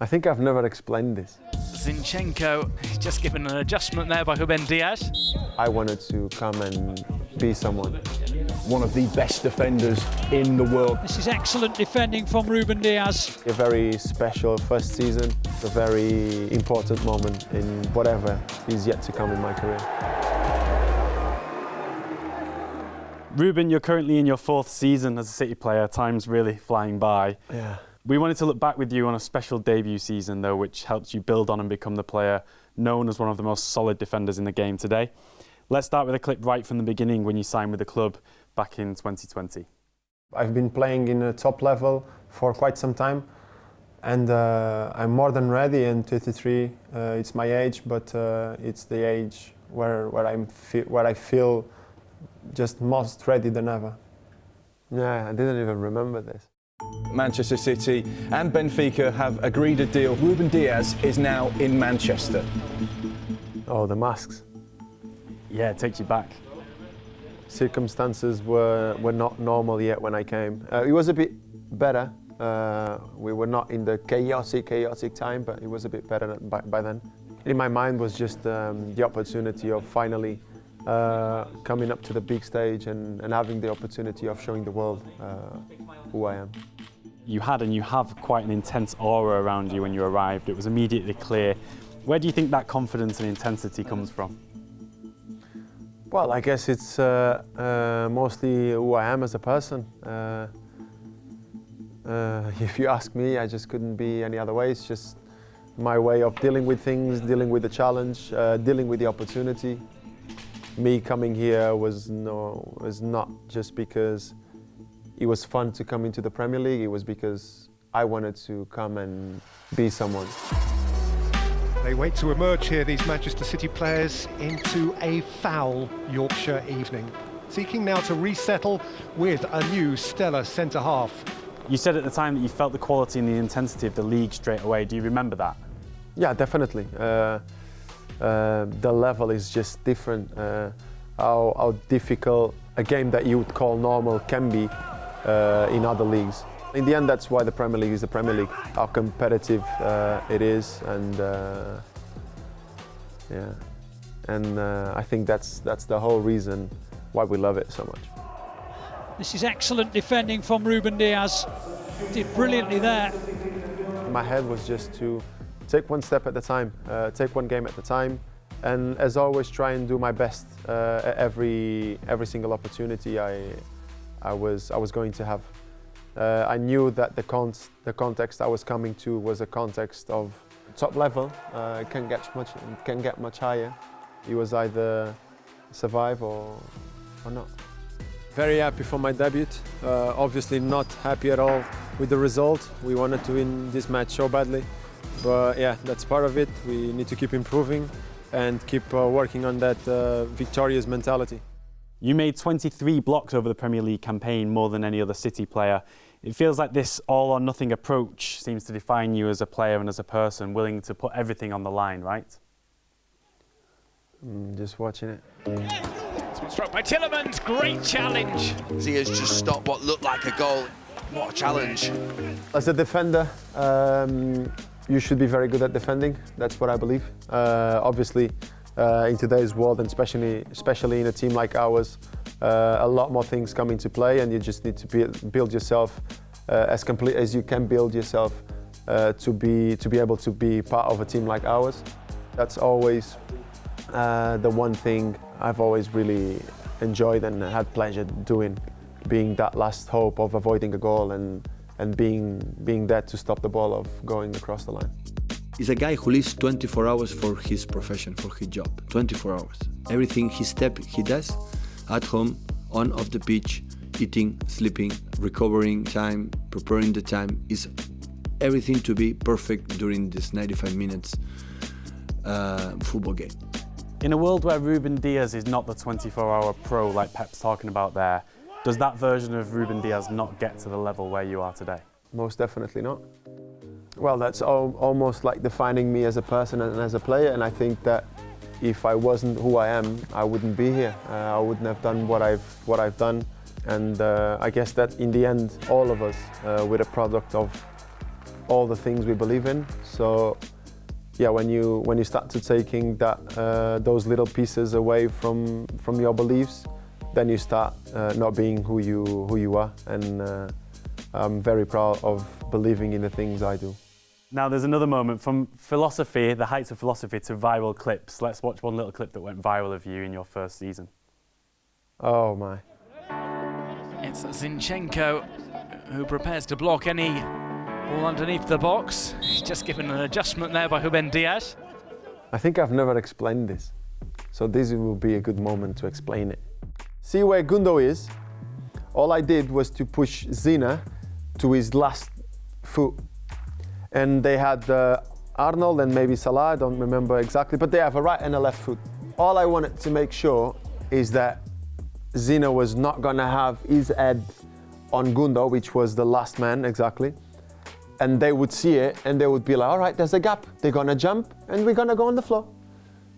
I think I've never explained this. Zinchenko just given an adjustment there by Ruben Dias. I wanted to come and be someone. One of the best defenders in the world. This is excellent defending from Ruben Dias. A very special first season, a very important moment in whatever is yet to come in my career. Ruben, you're currently in your 4th season as a City player. Time's really flying by. Yeah. We wanted to look back with you on a special debut season, though, which helped you build on and become the player known as one of the most solid defenders in the game today. Let's start with a clip right from the beginning when you signed with the club back in 2020. I've been playing in a top level for quite some time, and I'm more than ready. And 23, it's my age, but it's the age where I feel just most ready than ever. Yeah, I didn't even remember this. Manchester City and Benfica have agreed a deal. Ruben Dias is now in Manchester. Oh, the masks. Yeah, it takes you back. Circumstances were not normal yet when I came. It was a bit better. We were not in the chaotic time, but it was a bit better by then. In my mind was just the opportunity of finally coming up to the big stage and having the opportunity of showing the world who I am. You had and you have quite an intense aura around you when you arrived. It was immediately clear. Where do you think that confidence and intensity comes from? Well, I guess it's mostly who I am as a person. If you ask me, I just couldn't be any other way. It's just my way of dealing with things, dealing with the challenge, dealing with the opportunity. Me coming here was not just because it was fun to come into the Premier League. It was because I wanted to come and be someone. They wait to emerge here, these Manchester City players, into a foul Yorkshire evening, seeking now to resettle with a new stellar centre-half. You said at the time that you felt the quality and the intensity of the league straight away. Do you remember that? Yeah, definitely. The level is just different. How difficult a game that you would call normal can be in other leagues. In the end, that's why the Premier League is the Premier League. How competitive it is, and I think that's the whole reason why we love it so much. This is excellent defending from Ruben Dias. Did brilliantly there. My head was just to take one step at a time, take one game at a time, and as always, try and do my best at every single opportunity I was going to have. I knew that the context I was coming to was a context of top level. It can get much higher. It was either survive or not. Very happy for my debut. Obviously not happy at all with the result. We wanted to win this match so badly. But yeah, that's part of it. We need to keep improving and keep working on that victorious mentality. You made 23 blocks over the Premier League campaign, more than any other City player. It feels like this all-or-nothing approach seems to define you as a player and as a person, willing to put everything on the line, right? Just watching it. Struck by Tielemans, great challenge. He has just stopped what looked like a goal. What a challenge. As a defender, you should be very good at defending. That's what I believe. Obviously, in today's world, and especially in a team like ours, a lot more things come into play, and you just need to build yourself as complete as you can build yourself to be able to be part of a team like ours. That's always the one thing I've always really enjoyed and had pleasure doing, being that last hope of avoiding a goal and being there to stop the ball of going across the line. He's a guy who lives 24 hours for his profession, for his job, 24 hours. Everything he does, at home, on, off the pitch, eating, sleeping, recovering time, preparing the time, is everything to be perfect during this 95 minutes football game. In a world where Ruben Dias is not the 24-hour pro like Pep's talking about there, does that version of Ruben Dias not get to the level where you are today? Most definitely not. Well, that's almost like defining me as a person and as a player, and I think that if I wasn't who I am, I wouldn't be here. I wouldn't have done what I've done, and I guess that in the end, all of us, we're a product of all the things we believe in. So yeah, when you start to taking those little pieces away from your beliefs, then you start not being who you are. And I'm very proud of believing in the things I do. Now there's another moment from philosophy, the heights of philosophy, to viral clips. Let's watch one little clip that went viral of you in your first season. Oh my. It's Zinchenko who prepares to block any ball underneath the box. He's just given an adjustment there by Ruben Dias. I think I've never explained this, so this will be a good moment to explain it. See where Gundo is? All I did was to push Zina to his last foot. And they had Arnold and maybe Salah, I don't remember exactly, but they have a right and a left foot. All I wanted to make sure is that Zina was not gonna have his head on Gundo, which was the last man exactly. And they would see it and they would be like, all right, there's a gap. They're gonna jump and we're gonna go on the floor.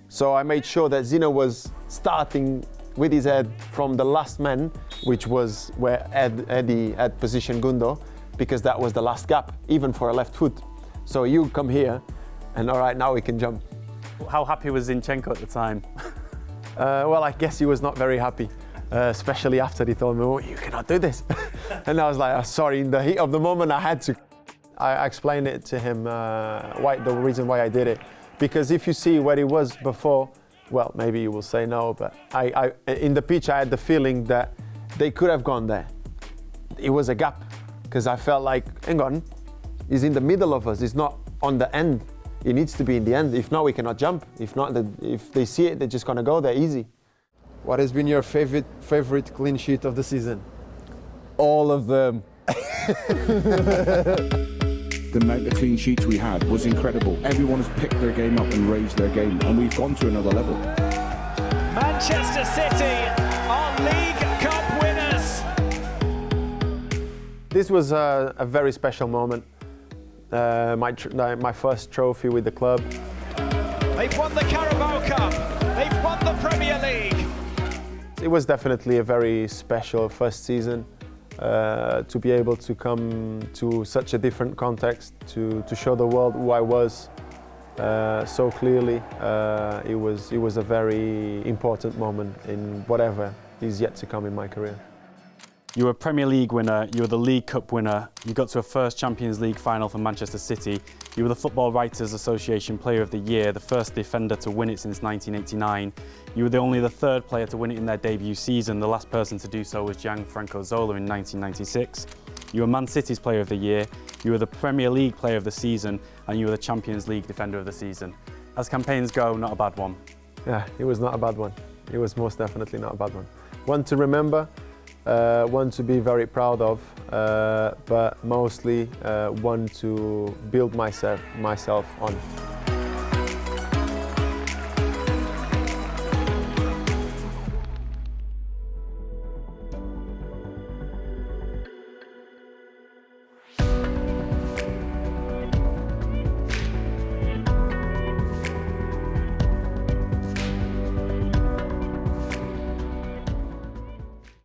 So I made sure that Zina was starting with his head from the last man, which was where Eddie had positioned Gundo, because that was the last gap, even for a left foot. So you come here and all right, now we can jump. How happy was Zinchenko at the time? Well, I guess he was not very happy, especially after he told me, oh, you cannot do this. And I was like, oh, sorry, in the heat of the moment, I had to. I explained it to him, the reason why I did it. Because if you see where he was before, well, maybe you will say no, but in the pitch, I had the feeling that they could have gone there. It was a gap, because I felt like, hang on, he's in the middle of us, he's not on the end. He needs to be in the end. If not, we cannot jump. If not, if they see it, they're just gonna go there easy. What has been your favorite clean sheet of the season? All of them. The amount of clean sheets we had was incredible. Everyone has picked their game up and raised their game, and we've gone to another level. Manchester City are League Cup winners. This was a very special moment. My first trophy with the club. They've won the Carabao Cup. They've won the Premier League. It was definitely a very special first season. To be able to come to such a different context, to show the world who I was so clearly, it was a very important moment in whatever is yet to come in my career. You were a Premier League winner, you were the League Cup winner, you got to a first Champions League final for Manchester City, you were the Football Writers Association Player of the Year, the first defender to win it since 1989. You were only the third player to win it in their debut season. The last person to do so was Gianfranco Zola in 1996. You were Man City's Player of the Year, you were the Premier League Player of the Season, and you were the Champions League Defender of the Season. As campaigns go, not a bad one. Yeah, it was not a bad one. It was most definitely not a bad one. One to remember, one to be very proud of, but mostly one to build myself on.